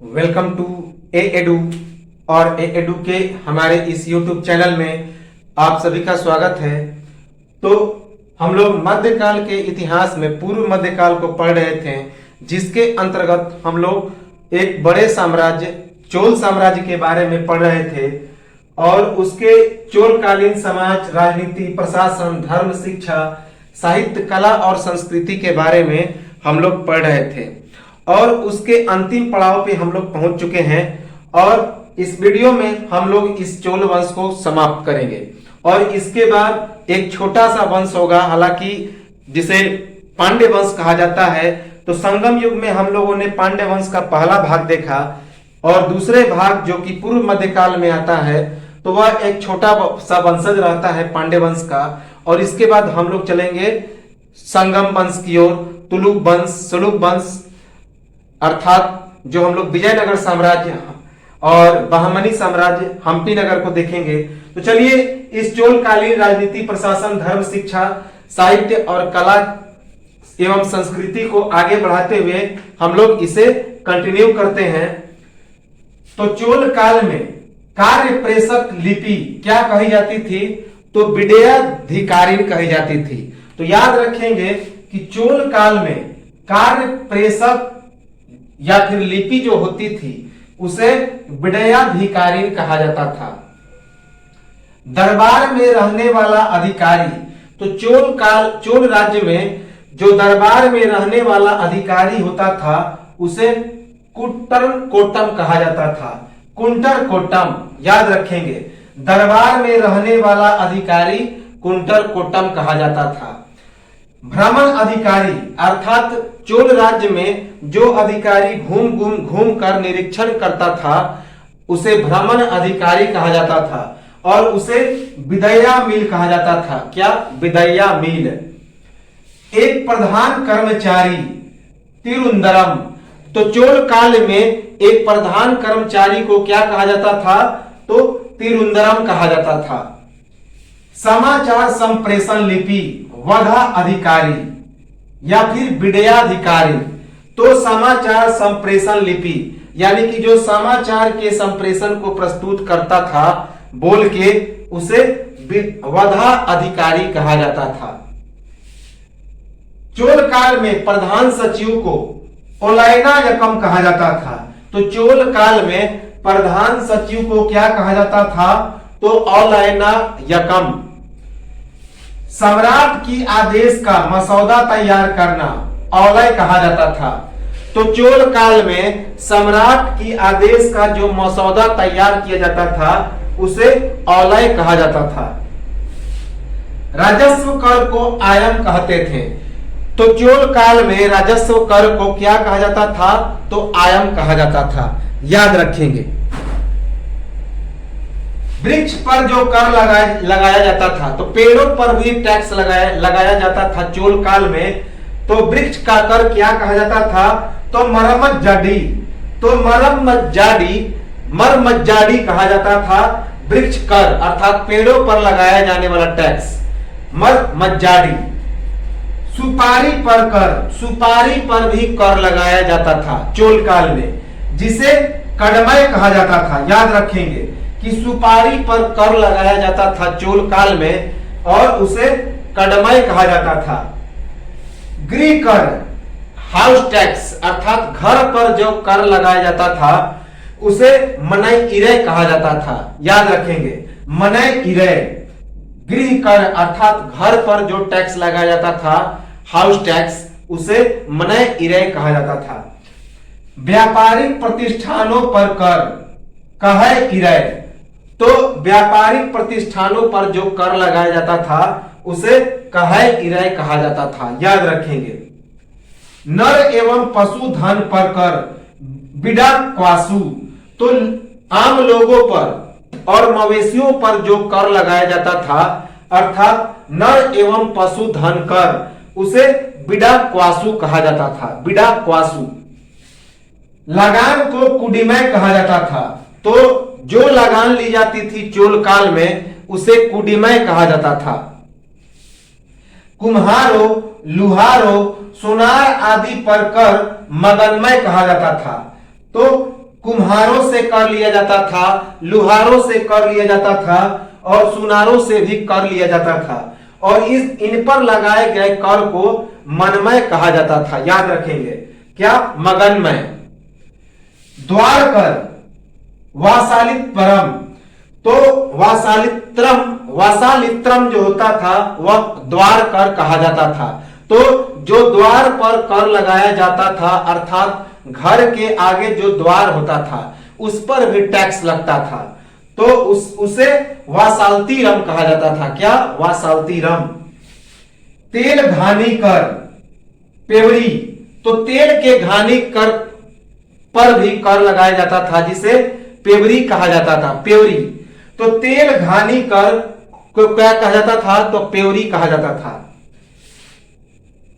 Welcome to A edu और ए edu के हमारे इस यूट्यूब चैनल में आप सभी का स्वागत है। तो हम लोग मध्यकाल के इतिहास में पूर्व मध्यकाल को पढ़ रहे थे, जिसके अंतर्गत हम लोग एक बड़े साम्राज्य चोल साम्राज्य के बारे में पढ़ रहे थे और उसके चोलकालीन समाज, राजनीति, प्रशासन, धर्म, शिक्षा, साहित्य, कला और संस्कृति के बारे में हम लोग पढ़ रहे थे और उसके अंतिम पड़ाव पे हम लोग पहुंच चुके हैं और इस वीडियो में हम लोग इस चोल वंश को समाप्त करेंगे और इसके बाद एक छोटा सा वंश होगा, हालांकि जिसे पांड्य वंश कहा जाता है। तो संगम युग में हम लोगों ने पांड्य वंश का पहला भाग देखा और दूसरे भाग जो कि पूर्व मध्यकाल में आता है तो वह एक छोटा सा वंशज रहता है पांड्य वंश का। और इसके बाद हम लोग चलेंगे संगम वंश की ओर, तुलुक वंश, सलुक वंश, अर्थात जो हम लोग विजयनगर साम्राज्य और बहमनी साम्राज्य, हम्पी नगर को देखेंगे। तो चलिए इस चोलकालीन राजनीति, प्रशासन, धर्म, शिक्षा, साहित्य और कला एवं संस्कृति को आगे बढ़ाते हुए हम लोग इसे कंटिन्यू करते हैं। तो चोल काल में कार्य प्रेषक लिपि क्या कही जाती थी? तो विडयाधिकारिणी कही जाती थी। तो याद रखेंगे कि चोल काल में कार्य प्रेषक या फिर लिपि जो होती थी उसे विडयाधिकारिणी कहा जाता था। दरबार में रहने वाला अधिकारी, तो चोल राज्य में जो दरबार में रहने वाला अधिकारी होता था उसे कुंटर कोट्टम कहा जाता था। कुंटर कोट्टम याद रखेंगे, दरबार में रहने वाला अधिकारी कुंटर कोट्टम कहा जाता था। भ्रमण अधिकारी अर्थात चोल राज्य में जो अधिकारी घूम कर निरीक्षण करता था उसे भ्रमण अधिकारी कहा जाता था और उसे विदया मिल कहा जाता था। क्या? विदया मिल। एक प्रधान कर्मचारी तिरुंदरम, तो चोल काल में एक प्रधान कर्मचारी को क्या कहा जाता था? तो तिरुंदरम कहा जाता था। समाचार संप्रेषण लिपि वधा अधिकारी या फिर विडयाधिकारी, तो समाचार संप्रेषण लिपि यानी कि जो समाचार के संप्रेषण को प्रस्तुत करता था बोल के, उसे वधा अधिकारी कहा जाता था। चोल काल में प्रधान सचिव को ओलायना यकम कहा जाता था। तो चोल काल में प्रधान सचिव को क्या कहा जाता था? तो ओलायना यकम। सम्राट की आदेश का मसौदा तैयार करना औलय कहा जाता था। तो चोल काल में सम्राट की आदेश का जो मसौदा तैयार किया जाता था उसे औलय कहा जाता था। राजस्व कर को आयम कहते थे। तो चोल काल में राजस्व कर को क्या कहा जाता था? तो आयम कहा जाता था। याद रखेंगे। वृक्ष पर जो कर लगाया जाता था, तो पेड़ों पर भी टैक्स लगाया जाता था चोल काल में। तो वृक्ष का कर क्या कहा जाता था? तो मरमज्जाडी। तो मरमज्जाडी कहा जाता था वृक्ष कर अर्थात पेड़ों पर लगाया जाने वाला टैक्स, मरमज्जाडी। सुपारी पर कर, सुपारी पर भी कर लगाया जाता था चोल काल में, जिसे कड़मय कहा जाता था। याद रखेंगे कि सुपारी पर कर लगाया जाता था चोल काल में और उसे कड़मय कहा जाता था। गृह कर, हाउस टैक्स अर्थात घर पर जो कर लगाया जाता था उसे मनय इरय कहा जाता था। याद रखेंगे, मनय इरय। गृह कर अर्थात घर पर जो टैक्स लगाया जाता था, हाउस टैक्स, उसे मनय इरय कहा जाता था। व्यापारिक प्रतिष्ठानों पर कर कहय इरय, तो व्यापारिक प्रतिष्ठानों पर जो कर लगाया जाता था उसे कहय इरय कहा जाता था। याद रखेंगे। नर एवं पशुधन पर कर बिडा क्वासु, तो आम लोगों पर और मवेशियों पर जो कर लगाया जाता था अर्थात नर एवं पशुधन कर, उसे बिडा क्वासु कहा जाता था। बिडा क्वासु। लगान को कुडिमय कहा जाता था। तो जो लगान ली जाती थी चोल काल में उसे कुडिमय कहा जाता था। कुम्हारों, लुहारों, सोनार आदि पर कर मगनमय कहा जाता था। तो कुम्हारों से कर लिया जाता था, लुहारों से कर लिया जाता था और सुनारों से भी कर लिया जाता था। और इन पर लगाए गए कर को मनमय कहा जाता था। याद रखेंगे क्या? मगनमय। द्वार कर, वासालित परम, तो वासालित्रम जो होता था वह द्वार कर कहा जाता था। तो जो द्वार पर कर लगाया जाता था अर्थात घर के आगे जो द्वार होता था उस पर भी टैक्स लगता था, तो उसे वासालतीरम कहा जाता था। क्या? वासालतीरम। तेल घानी कर, पेवड़ी, तो तेल के घानी कर पर भी कर लगाया जाता था जिसे पेवरी कहा जाता था। पेवरी, तो तेल घानी कर को क्या कहा जाता था? तो पेवरी कहा जाता था।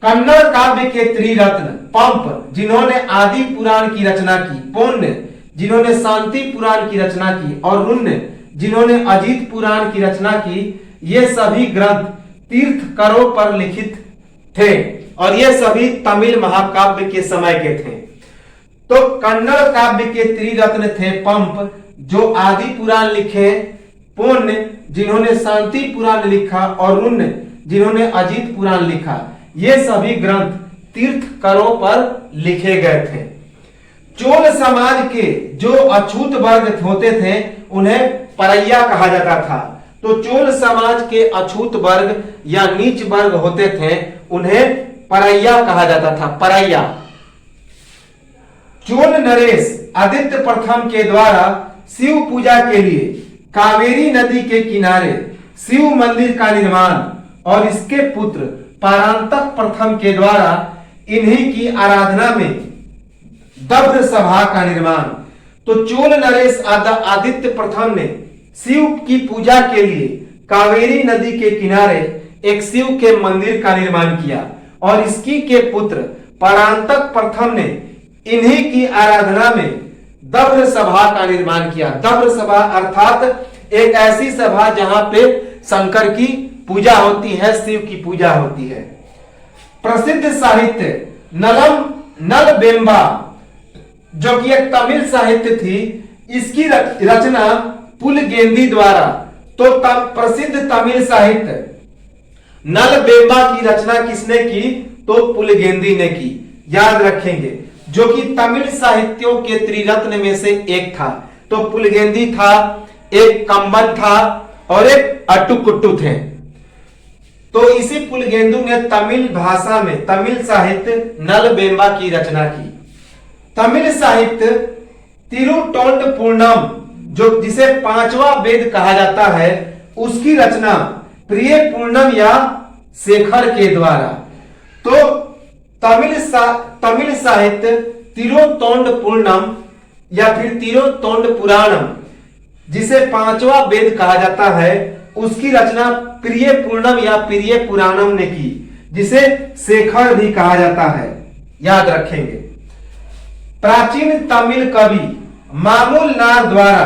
कन्नड़ काव्य के त्रिरत्न पंप, जिन्होंने आदि पुराण की रचना की, पौन्य, जिन्होंने शांति पुराण की रचना की, और रुण्य, जिन्होंने अजीत पुराण की रचना की, ये सभी ग्रंथ तीर्थकरों पर लिखित थे और ये सभी तमिल महाकाव्य के समय के थे। तो कन्नड़ काव्य के त्रिरत्न थे पंप, जो आदि पुराण लिखे, पौन्य, जिन्होंने शांति पुराण लिखा, और रुण्य, जिन्होंने अजीत पुराण लिखा। ये सभी ग्रंथ तीर्थकरों पर लिखे गए थे। चोल समाज के जो अछूत वर्ग होते थे उन्हें परैया कहा जाता था। तो चोल समाज के अछूत वर्ग या नीच वर्ग होते थे उन्हें परैया कहा जाता था। परैया। चोल नरेश आदित्य प्रथम के द्वारा शिव पूजा के लिए कावेरी नदी के किनारे शिव मंदिर का निर्माण और इसके पुत्र परांतक प्रथम के द्वारा इन्हीं की आराधना में दब्र सभा का निर्माण। तो चोल नरेश आदित्य प्रथम ने शिव की पूजा के लिए कावेरी नदी के किनारे एक शिव के मंदिर का निर्माण किया और इसकी के पुत्र परांतक प्रथम ने इन्हीं की आराधना में दब्र सभा का निर्माण किया। दब्र सभा अर्थात एक ऐसी सभा जहां पे शंकर की पूजा होती है, शिव की पूजा होती है। प्रसिद्ध साहित्य नल बेम्बा, जो कि एक तमिल साहित्य थी, इसकी रचना पुलगेंदी द्वारा। तो प्रसिद्ध तमिल साहित्य नल बेम्बा की रचना किसने की? तो पुलगेंदी ने की। याद रखेंगे, जो कि तमिल साहित्यों के त्रिरत्न में से एक था। तो पुलगेंदी था, एक कंबन था और एक अट्टुकुट्टू थे। तो इसी पुलगेंदु ने तमिल भाषा में तमिल साहित्य नल बेम्बा की रचना की। तमिल साहित्य तिरुटोंडपुरम, जो जिसे पांचवा वेद कहा जाता है, उसकी रचना प्रिय पूर्णम या शेखर के द्वारा। तो तमिल साहित्य तिरुतोंडपुरम या फिर तिरुतोंडपुराणम, जिसे पांचवा वेद कहा जाता है, उसकी रचना प्रिय पूर्णम या प्रिय पुराणम ने की, जिसे शेखर भी कहा जाता है। याद रखेंगे। प्राचीन तमिल कवि मामूलनार द्वारा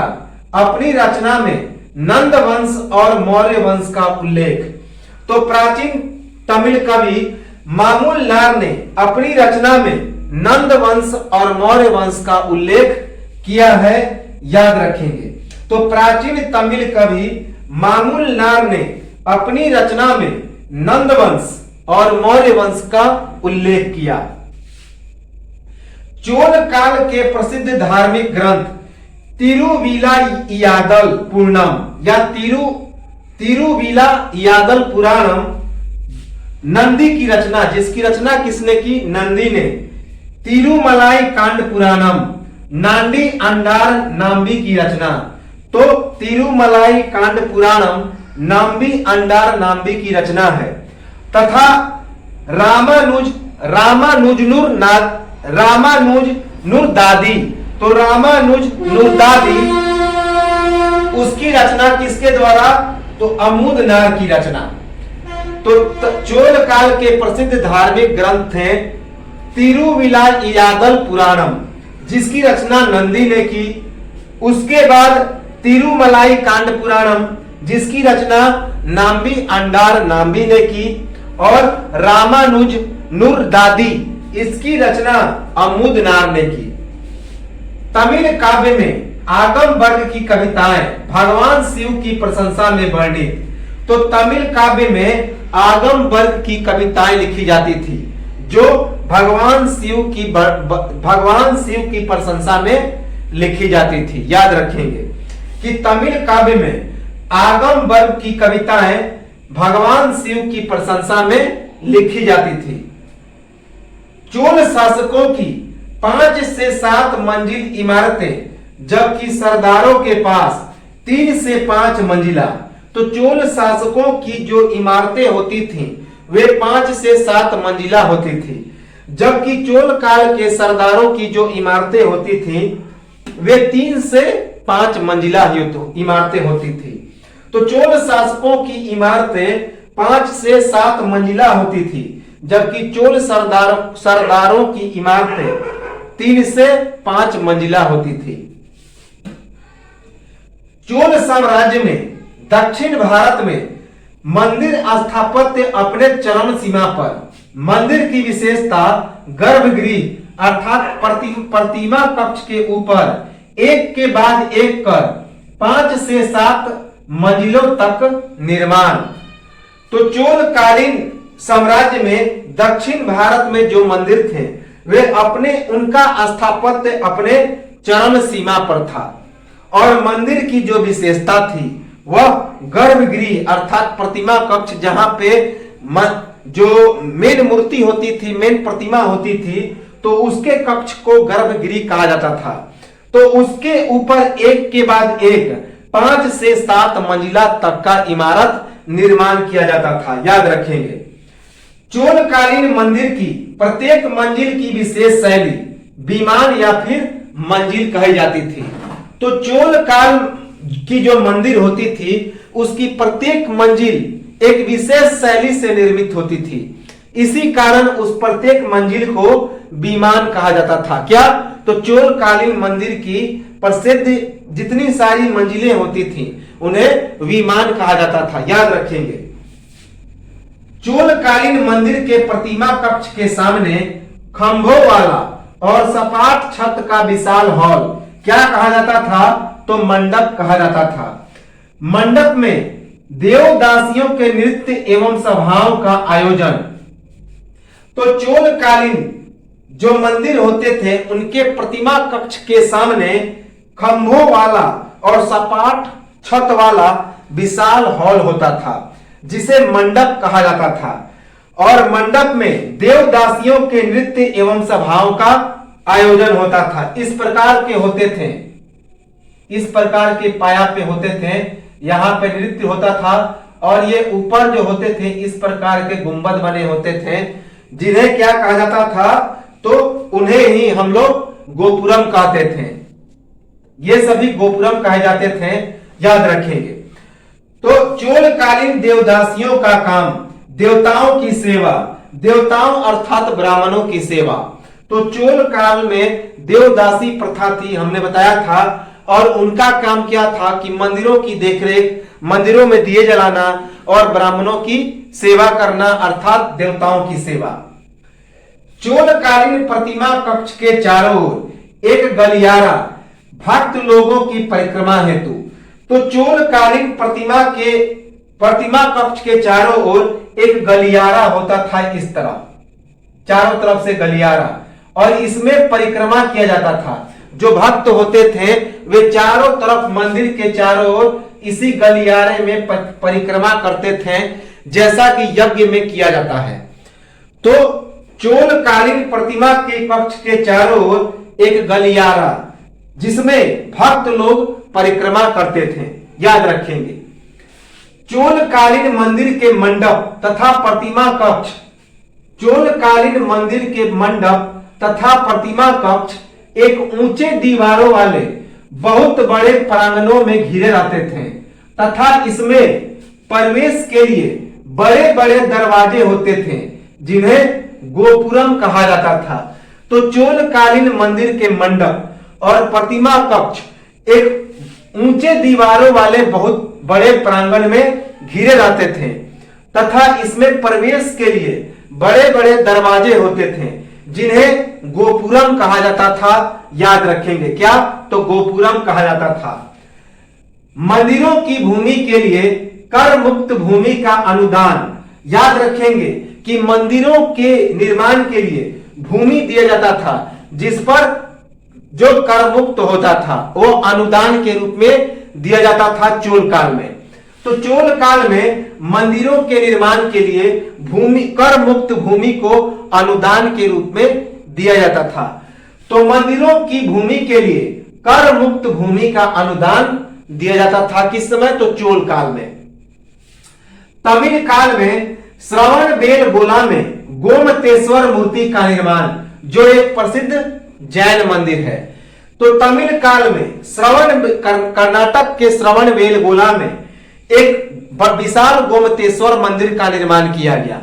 अपनी रचना में नंद वंश और मौर्य वंश का उल्लेख। तो प्राचीन तमिल कवि मामूलनार ने अपनी रचना में नंद वंश और मौर्य वंश का उल्लेख किया है। याद रखेंगे। तो प्राचीन तमिल कवि मामूलनार ने अपनी रचना में नंद वंश और मौर्य वंश का उल्लेख किया। चोल काल के प्रसिद्ध धार्मिक ग्रंथ तिरुविलायादल पूर्णम या तिरुविलायादल पुराणम, नंदी की रचना, जिसकी रचना किसने की? नंदी ने। तिरुमलाई कांड पुराणम, नांडी अंडार नाम्बी की रचना। तो तिरुमलाई कांड पुराणम नाम्बी अंडार नाम्बी की रचना है। तथा रामानुज नुरदादी, तो रामानुज नुरदादी, उसकी रचना किसके द्वारा? तो अमूदनार की रचना। तो चोल काल के प्रसिद्ध धार्मिक ग्रंथ हैं तिरुविलायादल पुराणम, जिसकी रचना नंदी ने की। उसके बाद तिरुमलाई कांड पुराणम, जिसकी रचना नाम्बी अंडार नाम्बी ने की। और रामानुज नुरदादी, इसकी रचना अमूदनार ने की। तमिल काव्य में आगम वर्ग की कविताएं भगवान शिव की प्रशंसा में वर्णित। तो तमिल काव्य में आगम वर्ग की कविताएं लिखी जाती थी जो भगवान शिव की प्रशंसा में लिखी जाती थी। याद रखेंगे कि तमिल काव्य में आगम वर्ग की कविताएं भगवान शिव की प्रशंसा में लिखी जाती थी। चोल शासकों की 5 से 7 मंजिल इमारतें, जबकि सरदारों के पास 3 से 5 मंजिला। तो चोल शासकों की जो इमारतें होती थीं वे 5 से 7 मंजिला होती थी, जबकि चोल काल के सरदारों की जो इमारतें होती थीं वे 3 से 5 मंजिला इमारतें होती थी। तो चोल शासकों की इमारतें 5 से 7 मंजिला होती थी, जबकि चोल सरदारों की इमारतें 3 से 5 मंजिला होती थी। चोल साम्राज्य में दक्षिण भारत में मंदिर स्थापत्य अपने चरम सीमा पर। मंदिर की विशेषता गर्भगृह अर्थात प्रतिमा कक्ष के ऊपर एक के बाद एक कर 5 से 7 मंजिलों तक निर्माण। तो चोल कालीन साम्राज्य में दक्षिण भारत में जो मंदिर थे वे उनका स्थापत्य अपने चरम सीमा पर था और मंदिर की जो विशेषता थी वह गर्भगृह अर्थात प्रतिमा कक्ष, जहां पे जो मेन मूर्ति होती थी, मेन प्रतिमा होती थी, तो उसके कक्ष को गर्भगृह कहा जाता था। तो उसके ऊपर एक के बाद एक 5 से 7 मंजिला तक का इमारत निर्माण किया जाता था। याद रखेंगे चोल कालीन मंदिर की प्रत्येक मंजिल की विशेष शैली विमान या फिर मंजिल कही जाती थी। तो चोल काल की जो मंदिर होती थी उसकी प्रत्येक मंजिल एक विशेष शैली से निर्मित होती थी। इसी कारण उस प्रत्येक मंजिल को विमान कहा जाता था। क्या? तो चोल कालीन मंदिर की प्रसिद्ध जितनी सारी मंजिलें होती थी उन्हें विमान कहा जाता था। याद रखेंगे चोल कालीन मंदिर के प्रतिमा कक्ष के सामने खंभों वाला और सपाट छत का विशाल हॉल क्या कहा जाता था? तो मंडप कहा जाता था। मंडप में देवदासियों के नृत्य एवं सभाओं का आयोजन। तो चोल कालीन जो मंदिर होते थे उनके प्रतिमा कक्ष के सामने खंभों वाला और सपाट छत वाला विशाल हॉल होता था जिसे मंडप कहा जाता था और मंडप में देवदासियों के नृत्य एवं सभाओं का आयोजन होता था। इस प्रकार के होते थे, इस प्रकार के पाया पे होते थे, यहाँ पे नृत्य होता था और ये ऊपर जो होते थे इस प्रकार के गुंबद बने होते थे जिन्हें क्या कहा जाता था? तो उन्हें ही हम लोग गोपुरम कहते थे। ये सभी गोपुरम कहे जाते थे। याद रखेंगे तो चोल कालीन देवदासियों का काम देवताओं की सेवा, देवताओं अर्थात ब्राह्मणों की सेवा। तो चोल काल में देवदासी प्रथा थी, हमने बताया था, और उनका काम क्या था कि मंदिरों की देखरेख, मंदिरों में दिए जलाना और ब्राह्मणों की सेवा करना अर्थात देवताओं की सेवा। चोल कालीन प्रतिमा कक्ष के चारों ओर एक गलियारा भक्त लोगों की परिक्रमा हेतु। तो चोल कालीन प्रतिमा कक्ष के चारों ओर एक गलियारा होता था, इस तरह चारों तरफ से गलियारा, और इसमें परिक्रमा किया जाता था। जो भक्त होते थे वे चारों तरफ मंदिर के चारों ओर इसी गलियारे में परिक्रमा करते थे जैसा कि यज्ञ में किया जाता है। तो चोल कालीन प्रतिमा के कक्ष के चारों ओर एक गलियारा जिसमें भक्त लोग परिक्रमा करते थे। याद रखेंगे चोल कालीन मंदिर के मंडप तथा प्रतिमा कक्ष, चोल कालीन मंदिर के मंडप तथा प्रतिमा कक्ष एक ऊंचे दीवारों वाले बहुत बड़े प्रांगणों में घिरे रहते थे तथा इसमें प्रवेश के लिए बड़े बड़े दरवाजे होते थे जिन्हें गोपुरम कहा जाता था। तो चोल कालीन मंदिर के मंडप और प्रतिमा कक्ष एक ऊंचे दीवारों वाले बहुत बड़े प्रांगण में घिरे रहते थे तथा इसमें प्रवेश के लिए बड़े बड़े दरवाजे होते थे जिन्हें गोपुरम कहा जाता था। याद रखेंगे क्या? तो गोपुरम कहा जाता था। मंदिरों की भूमि के लिए कर मुक्त भूमि का अनुदान। याद रखेंगे कि मंदिरों के निर्माण के लिए भूमि दिया जाता था, जिस पर जो कर मुक्त होता था वो अनुदान के रूप में दिया जाता था चोल काल में। तो चोल काल में मंदिरों के निर्माण के लिए भूमि, कर मुक्त भूमि को अनुदान के रूप में दिया जाता था। तो मंदिरों की भूमि के लिए कर मुक्त भूमि का अनुदान दिया जाता था। किस समय? तो चोल काल में। तमिल काल में श्रवणबेलगोला में गोमतेश्वर मूर्ति का निर्माण, जो एक प्रसिद्ध जैन मंदिर है। तो तमिल काल में कर्नाटक के श्रवणबेलगोला में एक विशाल गोमतेश्वर मंदिर का निर्माण किया गया,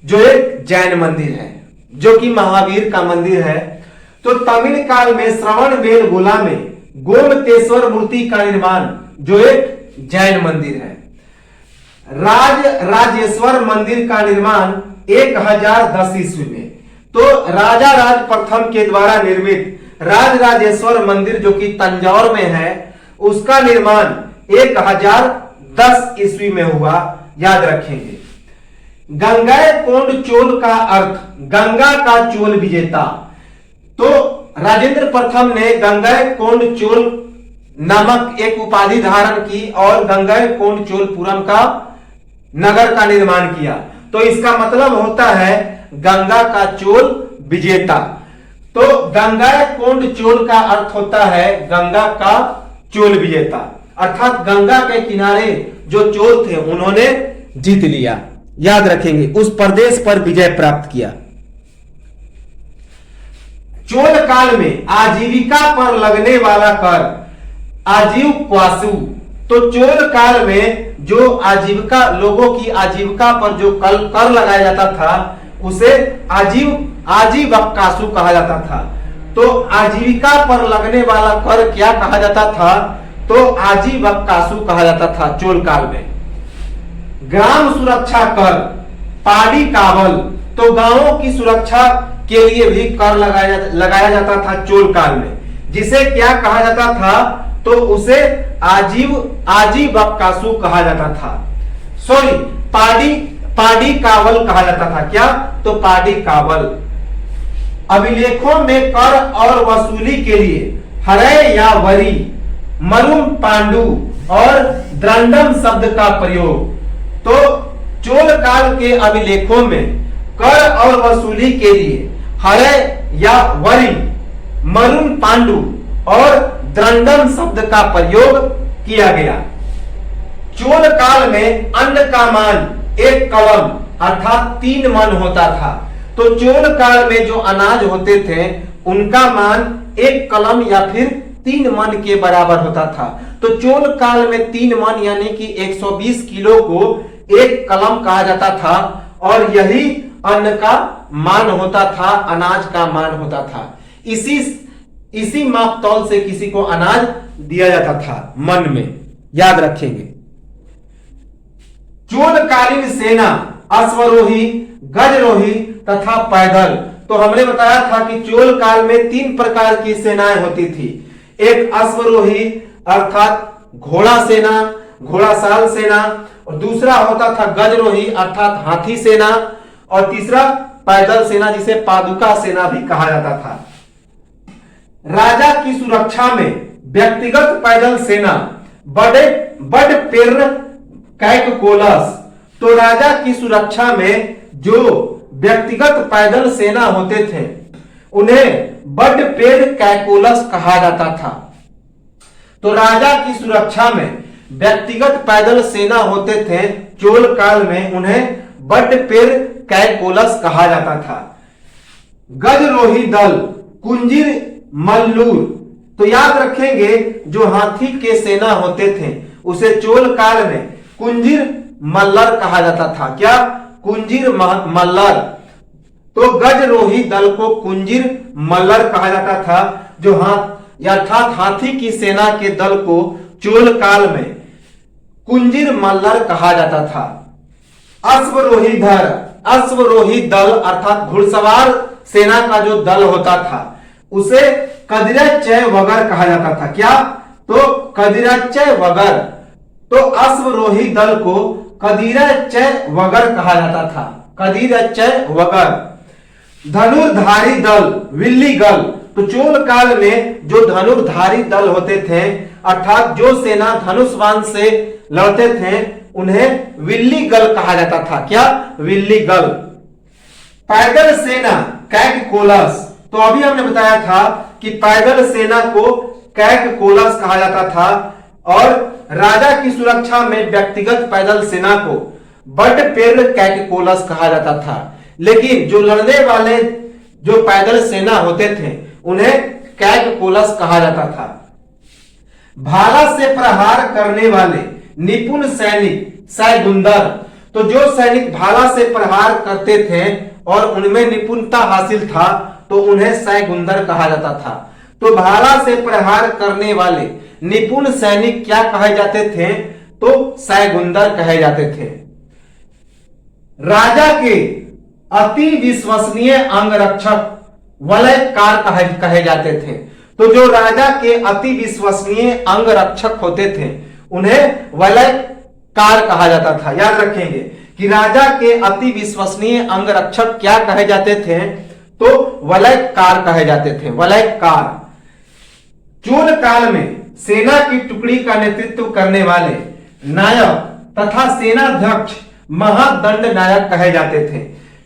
जो एक जैन मंदिर है, जो कि महावीर का मंदिर है। तो तमिल काल में श्रवणबेलगोला में गोमतेश्वर मूर्ति का निर्माण, जो एक जैन मंदिर है। राजेश्वर मंदिर का निर्माण 1010 ईस्वी में। तो राजा राज प्रथम के द्वारा निर्मित राजेश्वर मंदिर, जो कि तंजौर में है, उसका निर्माण 1010 ईस्वी में हुआ। याद रखेंगे। गंगैकोंड चोल का अर्थ गंगा का चोल विजेता। तो राजेंद्र प्रथम ने गंगैकोंड चोल नामक एक उपाधि धारण की और गंगैकोंड चोलपुरम का नगर का निर्माण किया। तो इसका मतलब होता है गंगा का चोल विजेता। तो गंगैकोंड चोल का अर्थ होता है गंगा का चोल विजेता, अर्थात गंगा के किनारे जो चोल थे उन्होंने जीत लिया। याद रखेंगे, उस प्रदेश पर विजय प्राप्त किया। चोल काल में आजीविका पर लगने वाला कर आजीव क्वासु। तो चोल काल में जो आजीविका, लोगों की आजीविका पर जो कर लगाया जाता था उसे आजीवक्कासु कहा जाता था। तो आजीविका पर लगने वाला कर क्या कहा जाता था? तो आजीवक्कासु कहा जाता था चोल काल में। ग्राम सुरक्षा कर पाड़ी कावल। तो गांवों की सुरक्षा के लिए भी कर लगाया जाता था चोल काल में, जिसे क्या कहा जाता था? तो उसे आजीवक्कासु कहा जाता था। सॉरी, पाड़ी कावल कहा जाता था। क्या? तो पाड़ी कावल। अभिलेखों में कर और वसूली के लिए हरे या वरी, मरुम पांडु और द्रंडम शब्द का प्रयोग। तो चोल काल के अभिलेखों में कर और वसूली के लिए हरे या वरी, मरुम पांडु और द्रंडम शब्द का प्रयोग किया गया। चोल काल में अन्न का मान 1 कलम अर्थात 3 मन होता था। तो चोल काल में जो अनाज होते थे उनका मान 1 कलम या फिर 3 मन के बराबर होता था। तो चोल काल में 3 मन यानी कि 120 किलो को 1 कलम कहा जाता था, और यही अन्न का मान होता था, अनाज का मान होता था। इसी मापतौल से किसी को अनाज दिया जाता था मन में। याद रखेंगे। चोलकालीन सेना अश्वरोही, गजरोही तथा पैदल। तो हमने बताया था कि चोल काल में 3 प्रकार की सेनाएं होती थी। एक अश्वरोही अर्थात घोड़ा सेना, घोड़ासाल सेना, और दूसरा होता था गजरोही अर्थात हाथी सेना, और तीसरा पैदल सेना जिसे पादुका सेना भी कहा जाता था। राजा की सुरक्षा में व्यक्तिगत पैदल सेना बड़ पेर कैककोलस। तो राजा की सुरक्षा में जो व्यक्तिगत पैदल सेना होते थे उन्हें बड़ पेर कैकोलस कहा जाता था। तो राजा की सुरक्षा में व्यक्तिगत पैदल सेना होते थे चोल काल में, उन्हें बड़ पेर कैकोलस कहा जाता था। गजरोही दल कुंजीर मल्लूर। तो याद रखेंगे, जो हाथी के सेना होते थे उसे चोल काल में कुंजीर मल्लर कहा जाता था। क्या? कुंजीर मल्लर। तो गजरोही दल को कुंजीर मल्लर कहा जाता था, जो अर्थात हाथी की सेना के दल को चोल काल में कुंजीर मल्लर कहा जाता था। अश्वरोही दल, अश्वरोही दल अर्थात घुड़सवार सेना का जो दल होता था उसे कदिराच्चय वगर कहा जाता था। क्या? तो कदिराच्चय वगर, तो अश्वरोही दल को कदिराच्चय वगर कहा जाता था, कदिराच्चय वगर। धनुर्धारी दल विल्ली गल, तो चोल काल में जो धनुर्धारी दल होते थे अर्थात जो सेना धनुष बाण से लड़ते थे उन्हें विल्ली गल कहा जाता था। क्या? विल्ली गल। पैदल सेना कैक कोलस, तो अभी हमने बताया था कि पैदल सेना को कैक कोलस कहा जाता था और राजा की सुरक्षा में व्यक्तिगत पैदल सेना को बट पेर कैक कोलस कहा जाता था। लेकिन जो लड़ने वाले जो पैदल सेना होते थे उन्हें कैक कोलस कहा जाता था। भाला से प्रहार करने वाले निपुण सैनिक सैगुंदर, तो जो सैनिक भाला से प्रहार करते थे और उनमें निपुणता हासिल था तो उन्हें सैगुंदर कहा जाता था। तो भाला से प्रहार करने वाले निपुण सैनिक क्या कहे जाते थे? तो सैगुंदर कहे जाते थे। राजा के अति विश्वसनीय अंगरक्षक वलयकार कहे जाते थे। तो जो राजा के अति विश्वसनीय अंगरक्षक होते थे उन्हें वलयकार कहा जाता था। याद रखेंगे कि राजा के अति विश्वसनीय अंगरक्षक क्या कहे जाते थे? तो वलयकार कहे जाते थे, वलयकार। चोल काल में सेना की टुकड़ी का नेतृत्व करने वाले नायक तथा सेनाध्यक्ष महादंड नायक कहे जाते थे।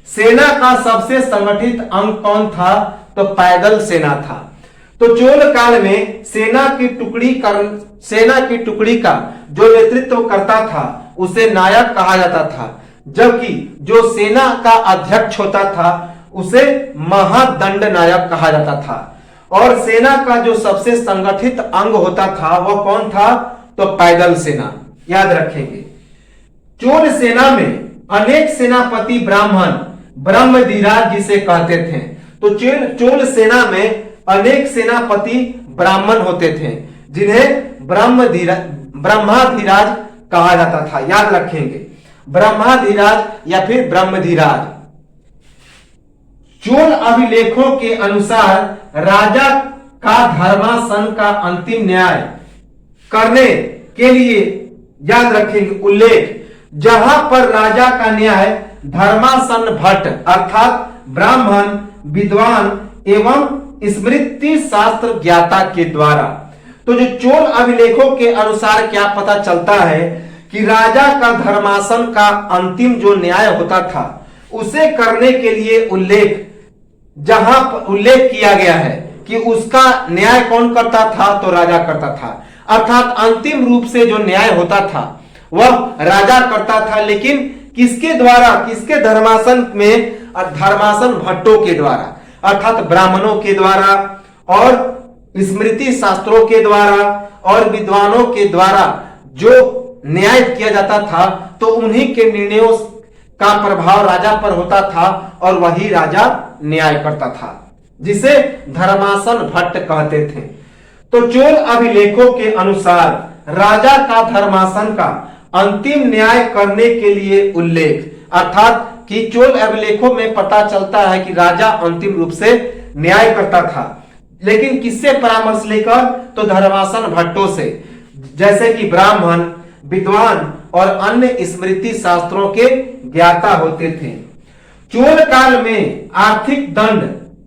सेना का सबसे संगठित अंग कौन था? तो पैदल सेना था। तो चोल काल में सेना की टुकड़ी का जो नेतृत्व करता था उसे नायक कहा जाता था, जबकि जो सेना का अध्यक्ष होता था उसे महादंड नायक कहा जाता था। और सेना का जो सबसे संगठित अंग होता था वह कौन था? तो पैदल सेना। याद रखेंगे चोल सेना में अनेक सेनापति ब्राह्मण ब्रह्मधीराज जिसे कहते थे। तो चोल सेना में अनेक सेनापति ब्राह्मण होते थे जिन्हें ब्रह्माधीराज कहा जाता था। याद रखेंगे ब्रह्माधीराज या फिर ब्रह्मधीराज। चोल अभिलेखों के अनुसार राजा का धर्मासन का अंतिम न्याय करने के लिए याद रखेंगे उल्लेख, जहां पर राजा का न्याय धर्मासन भट्ट अर्थात ब्राह्मण विद्वान एवं स्मृति शास्त्र ज्ञाता के द्वारा। तो जो चोल अभिलेखों के अनुसार क्या पता चलता है कि राजा का धर्मासन का अंतिम जो न्याय होता था उसे करने के लिए उल्लेख, जहां उल्लेख किया गया है कि उसका न्याय कौन करता था? तो राजा करता था। अर्थात अंतिम रूप से जो न्याय होता था वह राजा करता था, लेकिन किसके द्वारा? किसके धर्मासन में? धर्मासन भट्टों के द्वारा अर्थात ब्राह्मणों के द्वारा और स्मृति शास्त्रों के द्वारा और विद्वानों के द्वारा जो न्याय किया जाता था तो उन्हीं के निर्णयों का प्रभाव राजा पर होता था और वही राजा न्याय करता था, जिसे धर्मासन भट्ट कहते थे। तो चोल अभिलेखों के अनुसार राजा का धर्मासन का अंतिम न्याय करने के लिए उल्लेख, अर्थात कि चोल अभिलेखों में पता चलता है कि राजा अंतिम रूप से न्याय करता था, लेकिन किससे परामर्श लेकर? तो धर्मासन भट्टों से, जैसे कि ब्राह्मण विद्वान और अन्य स्मृति शास्त्रों के ज्ञाता होते थे। चोल काल में आर्थिक दंड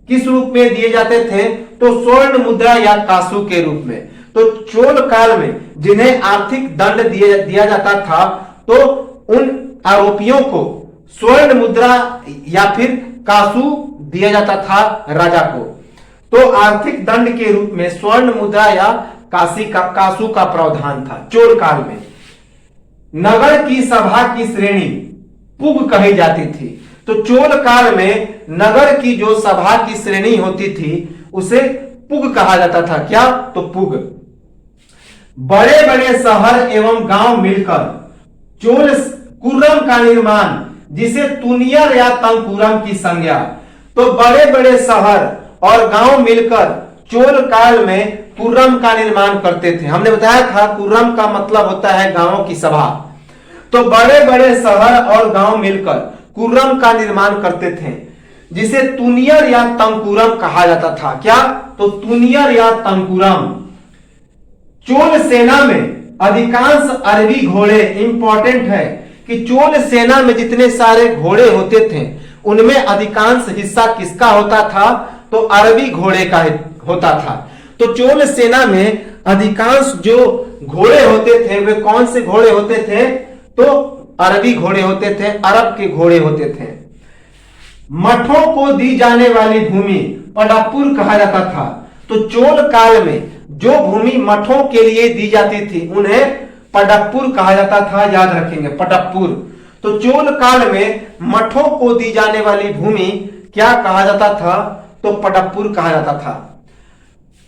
किस रूप में दिए जाते थे? तो स्वर्ण मुद्रा या कासू के रूप में। तो चोल काल में जिन्हें आर्थिक दंड दिया जाता था तो उन आरोपियों को स्वर्ण मुद्रा या फिर कासू दिया जाता था राजा को। तो आर्थिक दंड के रूप में स्वर्ण मुद्रा या कासू का प्रावधान था चोल काल में। नगर की सभा की श्रेणी पुग कही जाती थी। तो चोल काल में नगर की जो सभा की श्रेणी होती थी उसे पुग कहा जाता था। क्या? तो पुग। बड़े बड़े शहर एवं गांव मिलकर चोल कुर्रम का निर्माण, जिसे तुनियर या तंकुरम की संज्ञा। तो बड़े बड़े शहर और गांव मिलकर चोल काल में कुर्रम का निर्माण करते थे। हमने बताया था कुर्रम का मतलब होता है गांवों की सभा। तो बड़े बड़े शहर और गांव मिलकर कुर्रम का निर्माण करते थे, जिसे तुनियर या तंकुरम कहा जाता था। क्या? तो तुनियर या तंकुरम। चोल सेना में अधिकांश अरबी घोड़े, इंपॉर्टेंट है कि चोल सेना में जितने सारे घोड़े होते थे उनमें अधिकांश हिस्सा किसका होता था? तो अरबी घोड़े का होता था। तो चोल सेना में अधिकांश जो घोड़े होते थे वे कौन से घोड़े होते थे? तो अरबी घोड़े होते थे, अरब के घोड़े होते थे। मठों को दी जाने वाली भूमि पडापुर कहा जाता था। तो चोल काल में जो भूमि मठों के लिए दी जाती थी उन्हें पडप्पुर कहा जाता था। याद रखेंगे, पडप्पुर। तो चोल काल में मठों को दी जाने वाली भूमि क्या कहा जाता था? तो पडप्पुर कहा जाता था।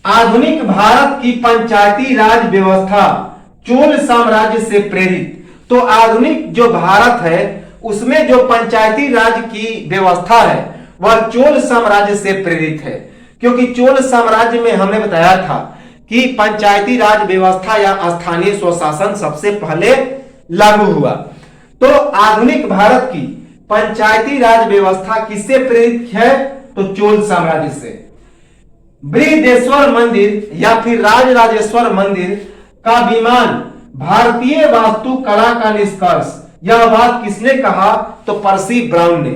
आधुनिक भारत की पंचायती राज व्यवस्था चोल साम्राज्य से प्रेरित। तो आधुनिक जो भारत है उसमें जो पंचायती राज की व्यवस्था है वह चोल साम्राज्य से प्रेरित है, क्योंकि चोल साम्राज्य में हमने बताया था कि पंचायती राज व्यवस्था या स्थानीय स्वशासन सबसे पहले लागू हुआ। तो आधुनिक भारत की पंचायती राज व्यवस्था किससे प्रेरित है? तो चोल साम्राज्य से। बृहदेश्वर मंदिर या फिर राजराजेश्वर मंदिर का विमान भारतीय वास्तुकला का निष्कर्ष, यह बात किसने कहा? तो पर्सी ब्राउन ने।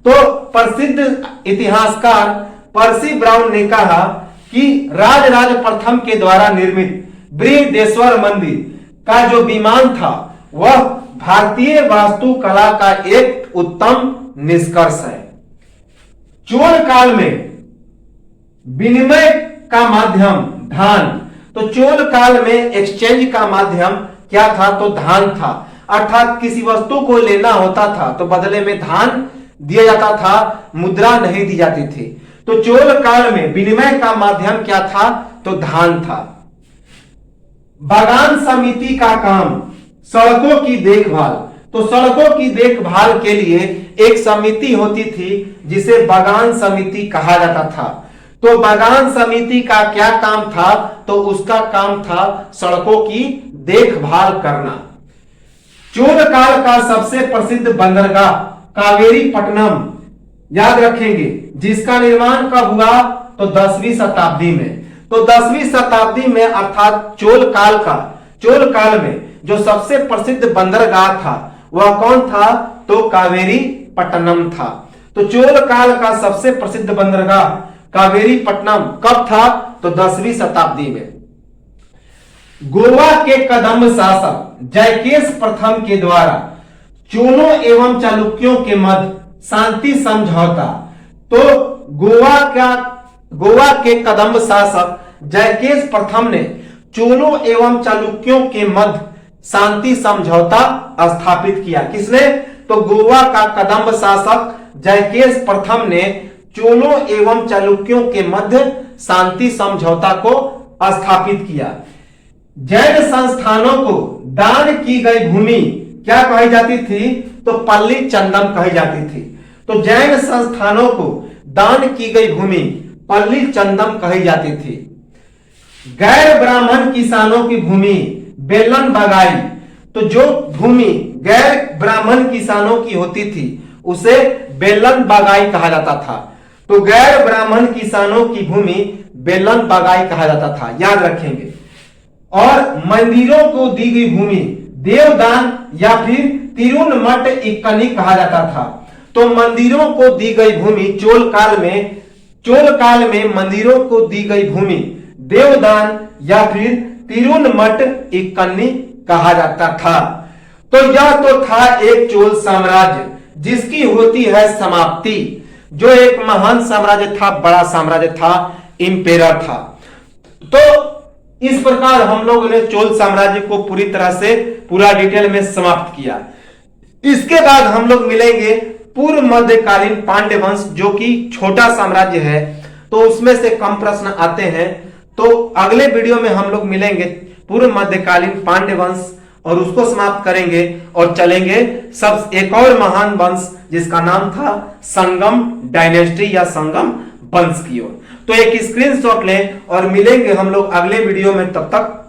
तो प्रसिद्ध इतिहासकार पर्सी ब्राउन ने कहा कि राजराज प्रथम के द्वारा निर्मित बृहदेश्वर मंदिर का जो विमान था वह भारतीय वास्तुकला का एक उत्तम निष्कर्ष है। चोल काल में विनिमय का माध्यम धान। तो चोल काल में एक्सचेंज का माध्यम क्या था? तो धान था। अर्थात किसी वस्तु को लेना होता था तो बदले में धान दिया जाता था, मुद्रा नहीं दी जाती थी। तो चोल काल में विनिमय का माध्यम क्या था? तो धान था। बागान समिति का काम सड़कों की देखभाल। तो सड़कों की देखभाल के लिए एक समिति होती थी जिसे बागान समिति कहा जाता था। तो बागान समिति का क्या काम था? तो उसका काम था सड़कों की देखभाल करना। चोल काल का सबसे प्रसिद्ध बंदरगाह कावेरी पट्टनम, याद रखेंगे, जिसका निर्माण कब हुआ? तो 10वीं शताब्दी में। तो 10वीं शताब्दी में अर्थात चोल काल में जो सबसे प्रसिद्ध बंदरगाह था वह कौन था? तो कावेरी पट्टनम था। तो चोल काल का सबसे प्रसिद्ध बंदरगाह कावेरी पट्टनम कब था? तो 10वीं शताब्दी में। गोवा के कदम्ब शासक जयकेश प्रथम के द्वारा चोलों एवं चालुक्यों के मध्य शांति समझौता। तो गोवा के कदम्ब शासक जयकेश प्रथम ने चोलों एवं चालुक्यों के मध्य शांति समझौता स्थापित किया। किसने? तो गोवा का कदम्ब शासक जयकेश प्रथम ने चोलों एवं चालुक्यों के मध्य शांति समझौता को स्थापित किया। जैन संस्थानों को दान की गई भूमि क्या कही जाती थी? तो पल्ली चंदम कही जाती थी। तो जैन संस्थानों को दान की गई भूमि पल्ली चंदम कही जाती थी। गैर ब्राह्मण किसानों की भूमि बेलन बगाई। तो जो भूमि गैर ब्राह्मण किसानों की होती थी उसे बेलन बगाई कहा जाता था। तो गैर ब्राह्मण किसानों की भूमि बेलन बगाई कहा जाता था, याद रखेंगे। और मंदिरों को दी गई भूमि देवदान या फिर तिरुनमठ इक्कनी कहा जाता था। तो मंदिरों को दी गई भूमि चोल काल में मंदिरों को दी गई भूमि देवदान या फिर तिरुनमठ इक्कनी कहा जाता था। तो यह तो था एक चोल साम्राज्य जिसकी होती है समाप्ति, जो एक महान साम्राज्य था, बड़ा साम्राज्य था, इंपेरर था। तो इस प्रकार हम लोगों ने चोल साम्राज्य को पूरी तरह से पूरा डिटेल में समाप्त किया। इसके बाद हम लोग मिलेंगे पूर्व मध्यकालीन पांड्य वंश, जो कि छोटा साम्राज्य है, तो उसमें से कम प्रश्न आते हैं। तो अगले वीडियो में हम लोग मिलेंगे पूर्व मध्यकालीन पांड्य वंश और उसको समाप्त करेंगे और चलेंगे सब एक और महान वंश जिसका नाम था संगम डायनेस्टी या संगम वंश की ओर। तो एक स्क्रीनशॉट लें और मिलेंगे हम लोग अगले वीडियो में। तब तक